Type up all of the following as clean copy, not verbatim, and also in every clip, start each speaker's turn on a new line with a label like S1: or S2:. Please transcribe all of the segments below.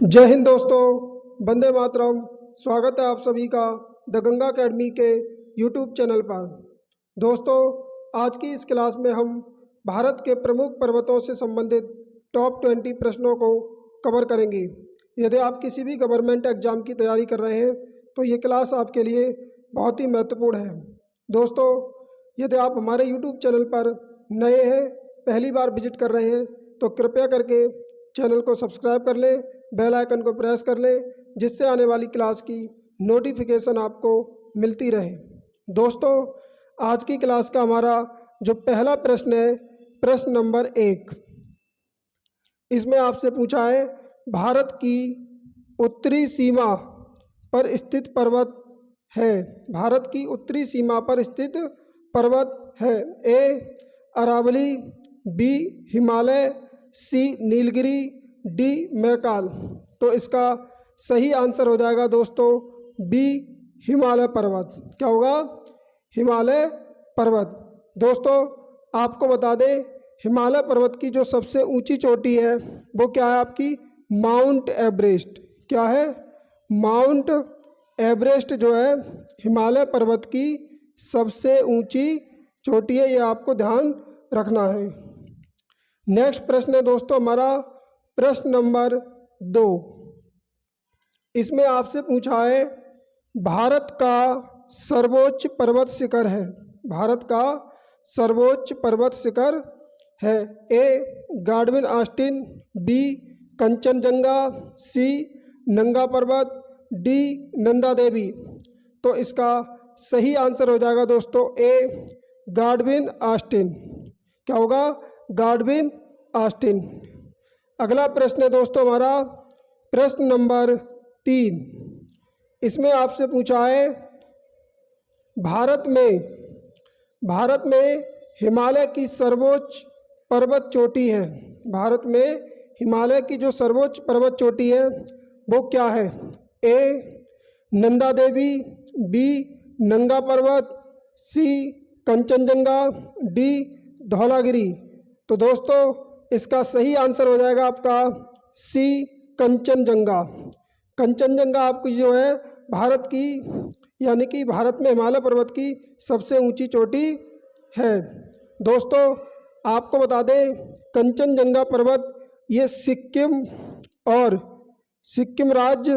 S1: जय हिंद दोस्तों, वंदे मातरम। स्वागत है आप सभी का द गंगा अकेडमी के यूट्यूब चैनल पर। दोस्तों, आज की इस क्लास में हम भारत के प्रमुख पर्वतों से संबंधित टॉप 20 प्रश्नों को कवर करेंगे। यदि आप किसी भी गवर्नमेंट एग्जाम की तैयारी कर रहे हैं तो ये क्लास आपके लिए बहुत ही महत्वपूर्ण है। दोस्तों, यदि आप हमारे यूट्यूब चैनल पर नए हैं, पहली बार विजिट कर रहे हैं, तो कृपया करके चैनल को सब्सक्राइब कर लें, बेल आइकन को प्रेस कर लें, जिससे आने वाली क्लास की नोटिफिकेशन आपको मिलती रहे। दोस्तों, आज की क्लास का हमारा जो पहला प्रश्न है, प्रश्न नंबर 1, इसमें आपसे पूछा है भारत की उत्तरी सीमा पर स्थित पर्वत है। भारत की उत्तरी सीमा पर स्थित पर्वत है। ए अरावली, बी हिमालय, सी नीलगिरी, डी मैकाल। तो इसका सही आंसर हो जाएगा दोस्तों बी हिमालय पर्वत। क्या होगा? हिमालय पर्वत। दोस्तों, आपको बता दें, हिमालय पर्वत की जो सबसे ऊंची चोटी है वो क्या है? आपकी माउंट एवरेस्ट। क्या है? माउंट एवरेस्ट जो है हिमालय पर्वत की सबसे ऊंची चोटी है, ये आपको ध्यान रखना है। नेक्स्ट प्रश्न है दोस्तों हमारा प्रश्न नंबर 2। इसमें आपसे पूछा है भारत का सर्वोच्च पर्वत शिखर है। भारत का सर्वोच्च पर्वत शिखर है। ए गाडविन आस्टिन, बी कंचनजंगा, सी नंगा पर्वत, डी नंदा देवी। तो इसका सही आंसर हो जाएगा दोस्तों ए गाडविन आस्टिन। क्या होगा? गाडविन आस्टिन। अगला प्रश्न है दोस्तों हमारा प्रश्न नंबर 3। इसमें आपसे पूछा है भारत में हिमालय की सर्वोच्च पर्वत चोटी है। भारत में हिमालय की जो सर्वोच्च पर्वत चोटी है वो क्या है? ए नंदा देवी, बी नंगा पर्वत, सी कंचनजंगा, डी धौलागिरी। तो दोस्तों इसका सही आंसर हो जाएगा आपका सी कंचनजंगा। कंचनजंगा आपकी जो है भारत की, यानी कि भारत में हिमालय पर्वत की सबसे ऊंची चोटी है। दोस्तों, आपको बता दें, कंचनजंगा पर्वत ये सिक्किम राज्य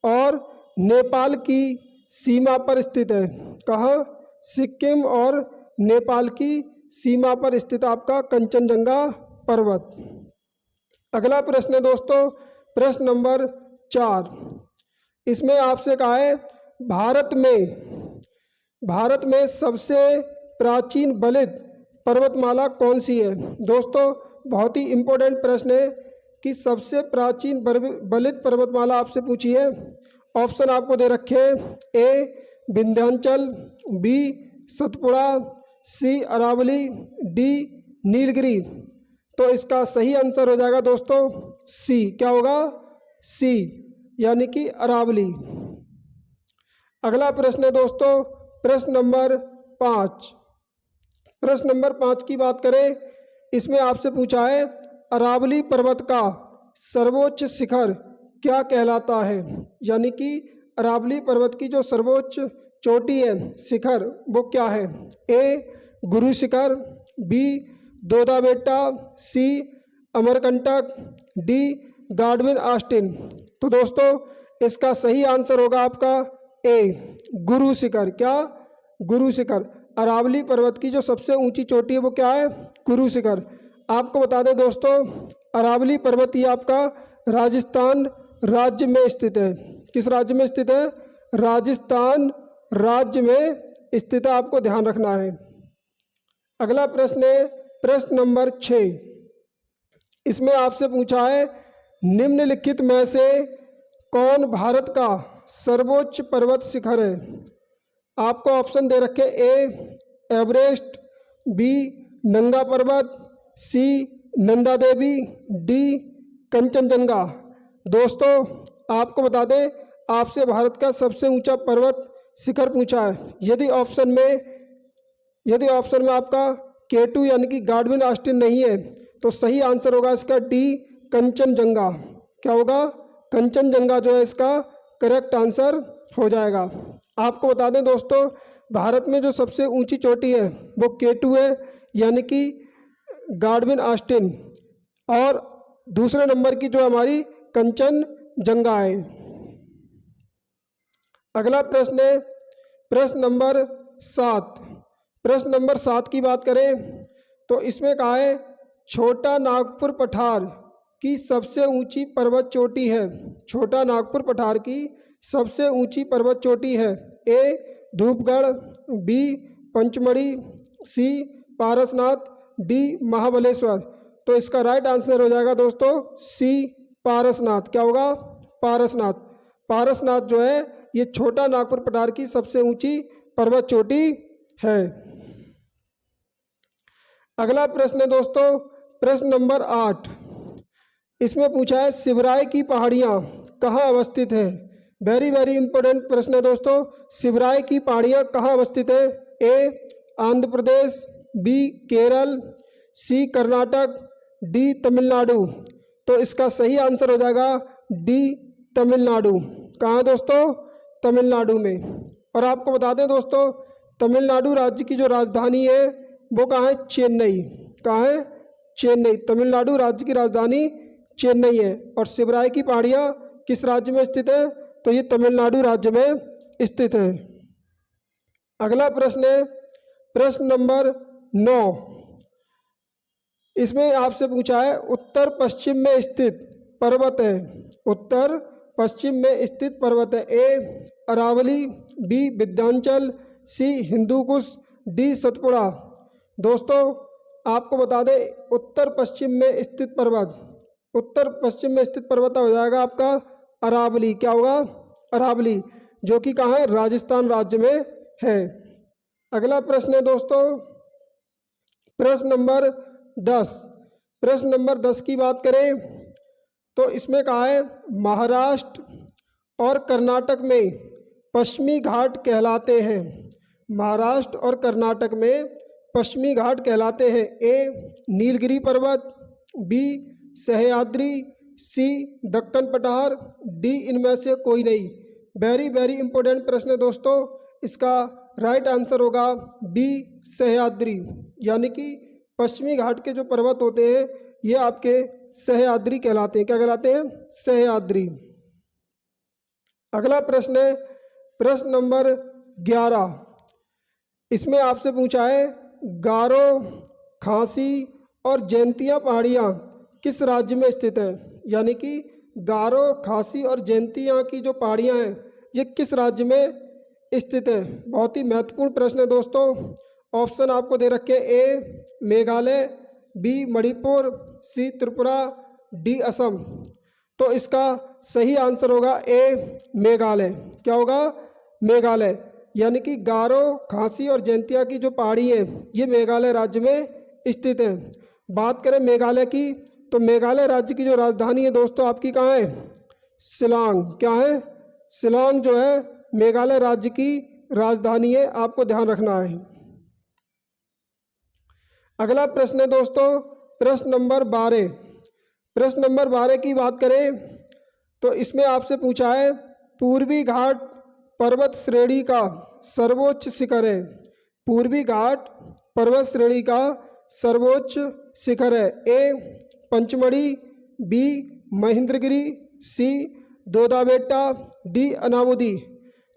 S1: और नेपाल की सीमा पर स्थित है। कहाँ? सिक्किम और नेपाल की सीमा पर स्थित आपका कंचनजंगा पर्वत। अगला प्रश्न है दोस्तों प्रश्न नंबर 4। इसमें आपसे कहा है भारत में सबसे प्राचीन बलित पर्वतमाला कौन सी है। दोस्तों, बहुत ही इम्पोर्टेंट प्रश्न है कि सबसे प्राचीन बलित पर्वतमाला आपसे पूछी है। ऑप्शन आपको दे रखे हैं। ए विंध्याचल, बी सतपुड़ा, सी अरावली, डी नीलगिरी। तो इसका सही आंसर हो जाएगा दोस्तों सी। क्या होगा? सी, यानी कि अरावली। अगला प्रश्न है दोस्तों प्रश्न नंबर 5। प्रश्न नंबर 5 की बात करें, इसमें आपसे पूछा है अरावली पर्वत का सर्वोच्च शिखर क्या कहलाता है। यानी कि अरावली पर्वत की जो सर्वोच्च चोटी है, शिखर, वो क्या है? ए गुरु शिखर, बी दोदा बेटा, सी अमरकंटक, डी गाडविन आस्टिन। तो दोस्तों इसका सही आंसर होगा आपका ए गुरु शिखर। क्या? गुरु शिखर। अरावली पर्वत की जो सबसे ऊंची चोटी है वो क्या है? गुरु शिखर। आपको बता दें दोस्तों, अरावली पर्वत ये आपका राजस्थान राज्य में स्थित है। किस राज्य में स्थित है? राजस्थान राज्य में स्थित है, आपको ध्यान रखना है। अगला प्रश्न है प्रश्न नंबर 6। इसमें आपसे पूछा है निम्नलिखित में से कौन भारत का सर्वोच्च पर्वत शिखर है। आपको ऑप्शन दे रखे ए एवरेस्ट, बी नंगा पर्वत, सी नंदा देवी, डी कंचनजंगा। दोस्तों, आपको बता दें, आपसे भारत का सबसे ऊंचा पर्वत शिखर पूछा है। यदि ऑप्शन में आपका K2 यानी कि गाडविन आस्टिन नहीं है तो सही आंसर होगा इसका डी कंचनजंगा। क्या होगा? कंचनजंगा जो है इसका करेक्ट आंसर हो जाएगा। आपको बता दें दोस्तों, भारत में जो सबसे ऊंची चोटी है वो K2 है, यानी कि गाडविन ऑस्टिन, और दूसरे नंबर की जो हमारी कंचनजंगा है। अगला प्रश्न है प्रश्न नंबर 7। प्रश्न नंबर 7 की बात करें तो इसमें कहा है छोटा नागपुर पठार की सबसे ऊंची पर्वत चोटी है। छोटा नागपुर पठार की सबसे ऊंची पर्वत चोटी है। ए धूपगढ़, बी पंचमढ़ी, सी पारसनाथ, डी महाबलेश्वर। तो इसका राइट आंसर हो जाएगा दोस्तों सी पारसनाथ। क्या होगा? पारसनाथ। पारसनाथ जो है ये छोटा नागपुर पठार की सबसे ऊंची पर्वत चोटी है। अगला प्रश्न है दोस्तों प्रश्न नंबर 8। इसमें पूछा है सिवराय की पहाड़ियाँ कहाँ अवस्थित है। वेरी वेरी इंपॉर्टेंट प्रश्न है दोस्तों। सिवराय की पहाड़ियाँ कहाँ अवस्थित है? ए आंध्र प्रदेश, बी केरल, सी कर्नाटक, डी तमिलनाडु। तो इसका सही आंसर हो जाएगा डी तमिलनाडु। कहाँ दोस्तों? तमिलनाडु में। और आपको बता दें दोस्तों, तमिलनाडु राज्य की जो राजधानी है वो कहाँ है? चेन्नई। कहाँ है? चेन्नई। तमिलनाडु राज्य की राजधानी चेन्नई है। और सिवराय की पहाड़ियाँ किस राज्य में स्थित है? तो ये तमिलनाडु राज्य में स्थित है। अगला प्रश्न है प्रश्न नंबर 9। इसमें आपसे पूछा है उत्तर पश्चिम में स्थित पर्वत है। उत्तर पश्चिम में स्थित पर्वत है। ए अरावली, बी विंध्याचल, सी हिंदुकुश, डी सतपुड़ा। दोस्तों आपको बता दें उत्तर पश्चिम में स्थित पर्वत, उत्तर पश्चिम में स्थित पर्वत हो जाएगा आपका अरावली। क्या होगा? अरावली, जो कि कहाँ है? राजस्थान राज्य में है। अगला प्रश्न है दोस्तों प्रश्न नंबर 10। प्रश्न नंबर 10 की बात करें तो इसमें कहा है महाराष्ट्र और कर्नाटक में पश्चिमी घाट कहलाते हैं। महाराष्ट्र और कर्नाटक में पश्चिमी घाट कहलाते हैं। ए नीलगिरी पर्वत, बी सह्याद्री, सी दक्कन पठार, डी इनमें से कोई नहीं। वेरी वेरी इंपॉर्टेंट प्रश्न है दोस्तों। इसका राइट आंसर होगा बी सह्याद्री, यानी कि पश्चिमी घाट के जो पर्वत होते हैं ये आपके सह्याद्री कहलाते हैं। क्या कहलाते हैं? सह्याद्री। अगला प्रश्न है प्रश्न नंबर 11। इसमें आपसे पूछा है गारो, खासी और जैंतिया पहाड़ियाँ किस राज्य में स्थित है। यानी कि गारो, खासी और जैंतिया की जो पहाड़ियाँ हैं ये किस राज्य में स्थित है। बहुत ही महत्वपूर्ण प्रश्न है दोस्तों। ऑप्शन आपको दे रखे ए मेघालय, बी मणिपुर, सी त्रिपुरा, डी असम। तो इसका सही आंसर होगा ए मेघालय। क्या होगा? मेघालय। यानी कि गारो, खासी और जैंतिया की जो पहाड़ी है ये मेघालय राज्य में स्थित है। बात करें मेघालय की तो मेघालय राज्य की जो राजधानी है दोस्तों आपकी कहाँ है? शिलांग। क्या है? शिलांग जो है मेघालय राज्य की राजधानी है, आपको ध्यान रखना है। अगला प्रश्न है दोस्तों प्रश्न नंबर 12। प्रश्न नंबर 12 की बात करें तो इसमें आपसे पूछा है पूर्वी घाट पर्वत श्रेणी का सर्वोच्च शिखर है। पूर्वी घाट पर्वत श्रेणी का सर्वोच्च शिखर है। ए पंचमढ़ी, बी महेंद्रगिरी, सी दोदाबेट्टा, डी अनामुदी।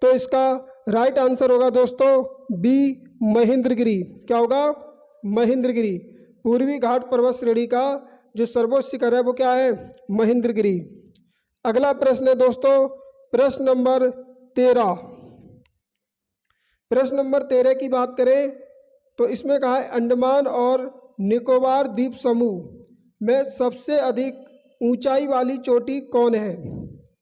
S1: तो इसका राइट आंसर होगा दोस्तों बी महेंद्रगिरी। क्या होगा? महेंद्रगिरी। पूर्वी घाट पर्वत श्रेणी का जो सर्वोच्च शिखर है वो क्या है? महेंद्रगिरी। अगला प्रश्न है दोस्तों प्रश्न नंबर 13। प्रश्न नंबर 13 की बात करें तो इसमें कहा है अंडमान और निकोबार द्वीप समूह में सबसे अधिक ऊंचाई वाली चोटी कौन है।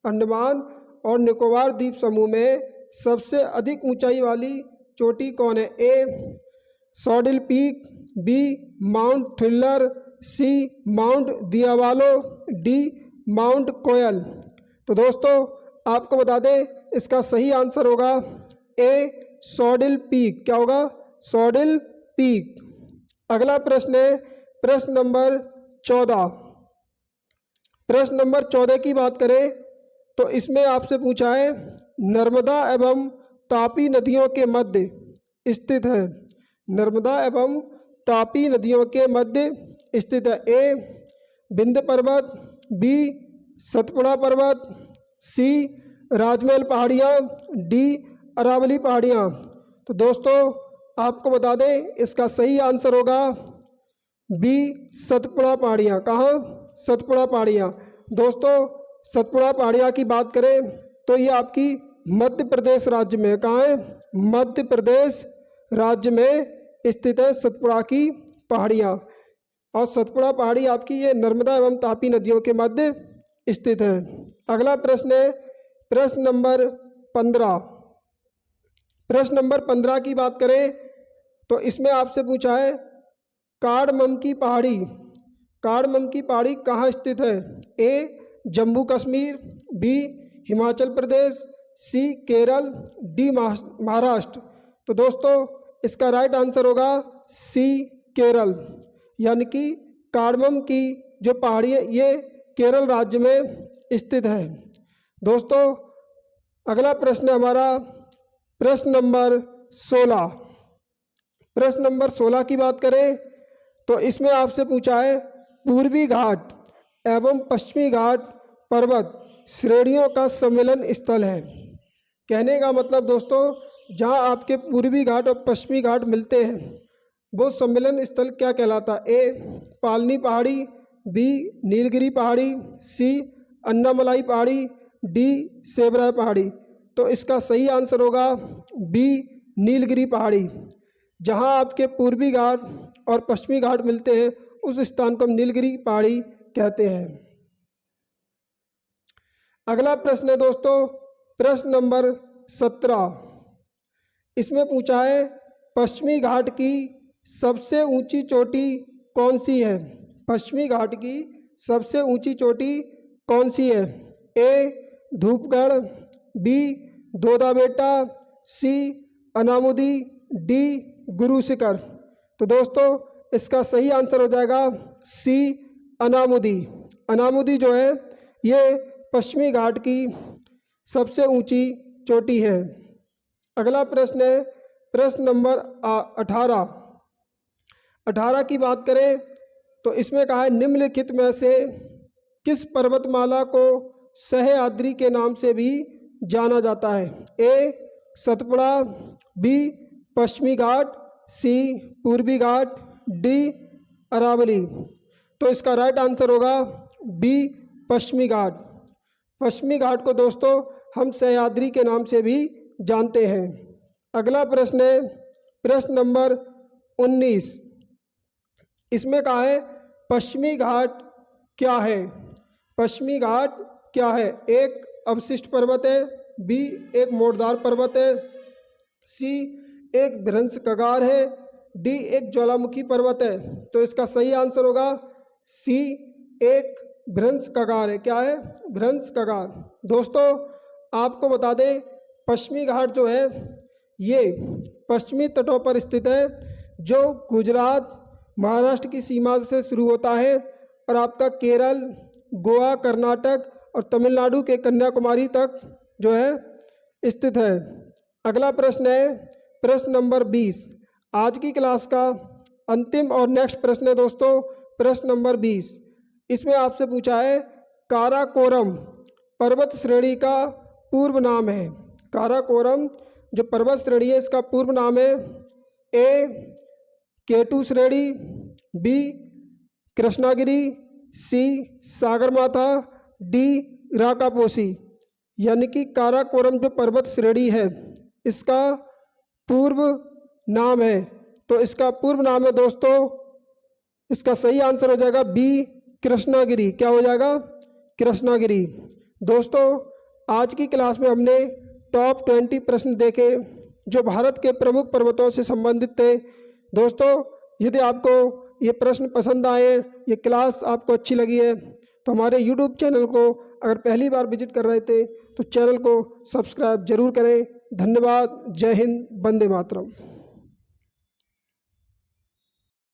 S1: अंडमान और निकोबार द्वीप समूह में सबसे अधिक ऊंचाई वाली चोटी कौन है। ए सॉडिल पीक, बी माउंट थ्रिलर, सी माउंट दियावालो, डी माउंट कोयल। तो दोस्तों आपको बता दें इसका सही आंसर होगा ए सॉडिल पीक। क्या होगा? सॉडिल पीक। अगला प्रश्न है प्रश्न नंबर 14। प्रश्न नंबर 14 की बात करें तो इसमें आपसे पूछा है नर्मदा एवं तापी नदियों के मध्य स्थित है। नर्मदा एवं तापी नदियों के मध्य स्थित है। ए विंध्य पर्वत, बी सतपुड़ा पर्वत, सी राजमहल पहाड़ियाँ, डी अरावली पहाड़ियाँ। तो दोस्तों आपको बता दें इसका सही आंसर होगा बी सतपुड़ा पहाड़ियाँ। कहाँ? सतपुड़ा पहाड़ियाँ। दोस्तों सतपुड़ा पहाड़ियाँ की बात करें तो ये आपकी मध्य प्रदेश राज्य में, कहाँ है? मध्य प्रदेश राज्य में स्थित है सतपुड़ा की पहाड़ियाँ। और सतपुड़ा पहाड़ी आपकी ये नर्मदा एवं तापी नदियों के मध्य स्थित है। अगला प्रश्न है प्रश्न नंबर 15। प्रश्न नंबर 15 की बात करें तो इसमें आपसे पूछा है कार्डमम की पहाड़ी, कार्डमम की पहाड़ी कहाँ स्थित है? ए जम्मू कश्मीर, बी हिमाचल प्रदेश, सी केरल, डी महाराष्ट्र। तो दोस्तों इसका राइट आंसर होगा सी केरल, यानी कि कार्डमम की जो पहाड़ी है ये केरल राज्य में स्थित है। दोस्तों अगला प्रश्न हमारा प्रश्न नंबर 16। प्रश्न नंबर 16 की बात करें तो इसमें आपसे पूछा है पूर्वी घाट एवं पश्चिमी घाट पर्वत श्रेणियों का सम्मेलन स्थल है। कहने का मतलब दोस्तों जहां आपके पूर्वी घाट और पश्चिमी घाट मिलते हैं वो सम्मेलन स्थल क्या कहलाता है? ए पालनी पहाड़ी, बी नीलगिरी पहाड़ी, सी अन्नामलाई पहाड़ी, डी सेबरा पहाड़ी। तो इसका सही आंसर होगा बी नीलगिरी पहाड़ी। जहां आपके पूर्वी घाट और पश्चिमी घाट मिलते हैं उस स्थान को हम नीलगिरी पहाड़ी कहते हैं। अगला प्रश्न है दोस्तों प्रश्न नंबर 17। इसमें पूछा है पश्चिमी घाट की सबसे ऊंची चोटी कौन सी है? पश्चिमी घाट की सबसे ऊंची चोटी कौन सी है? ए धूपगढ़, बी दोदा बेटा, सी अनामुदी, डी गुरु शिखर। तो दोस्तों इसका सही आंसर हो जाएगा सी अनामुदी। अनामुदी जो है ये पश्चिमी घाट की सबसे ऊंची चोटी है। अगला प्रश्न है प्रश्न नंबर 18। 18 की बात करें तो इसमें कहा है निम्नलिखित में से किस पर्वतमाला को सह्याद्री के नाम से भी जाना जाता है? ए सतपुड़ा, बी पश्चिमी घाट, सी पूर्वी घाट, डी अरावली। तो इसका राइट आंसर होगा बी पश्चिमी घाट। पश्चिमी घाट को दोस्तों हम सह्याद्री के नाम से भी जानते हैं। अगला प्रश्न है प्रश्न नंबर 19। इसमें कहा है पश्चिमी घाट क्या है? पश्चिमी घाट क्या है? एक अवशिष्ट पर्वत है, बी एक मोड़दार पर्वत है, सी एक भ्रंश कगार है, डी एक ज्वालामुखी पर्वत है। तो इसका सही आंसर होगा सी एक भ्रंश कगार है। क्या है? भ्रंश कगार। दोस्तों आपको बता दें पश्चिमी घाट जो है ये पश्चिमी तटों पर स्थित है जो गुजरात महाराष्ट्र की सीमा से शुरू होता है और आपका केरल, गोवा, कर्नाटक और तमिलनाडु के कन्याकुमारी तक जो है स्थित है। अगला प्रश्न है प्रश्न नंबर 20। आज की क्लास का अंतिम और नेक्स्ट प्रश्न है दोस्तों प्रश्न नंबर 20। इसमें आपसे पूछा है काराकोरम पर्वत श्रेणी का पूर्व नाम है। काराकोरम जो पर्वत श्रेणी है इसका पूर्व नाम है ए केटू श्रेणी, बी कृष्णागिरी, सी सागरमाथा, डी राकापोसी। यानी कि काराकोरम जो पर्वत श्रेणी है इसका पूर्व नाम है। तो इसका पूर्व नाम है दोस्तों, इसका सही आंसर हो जाएगा बी कृष्णागिरी। क्या हो जाएगा? कृष्णागिरी। दोस्तों आज की क्लास में हमने टॉप 20 प्रश्न देखे जो भारत के प्रमुख पर्वतों से संबंधित थे। दोस्तों यदि आपको ये प्रश्न पसंद आए, ये क्लास आपको अच्छी लगी है तो हमारे YouTube चैनल को अगर पहली बार विजिट कर रहे थे तो चैनल को सब्सक्राइब जरूर करें। धन्यवाद। जय हिंद। वंदे मातरम।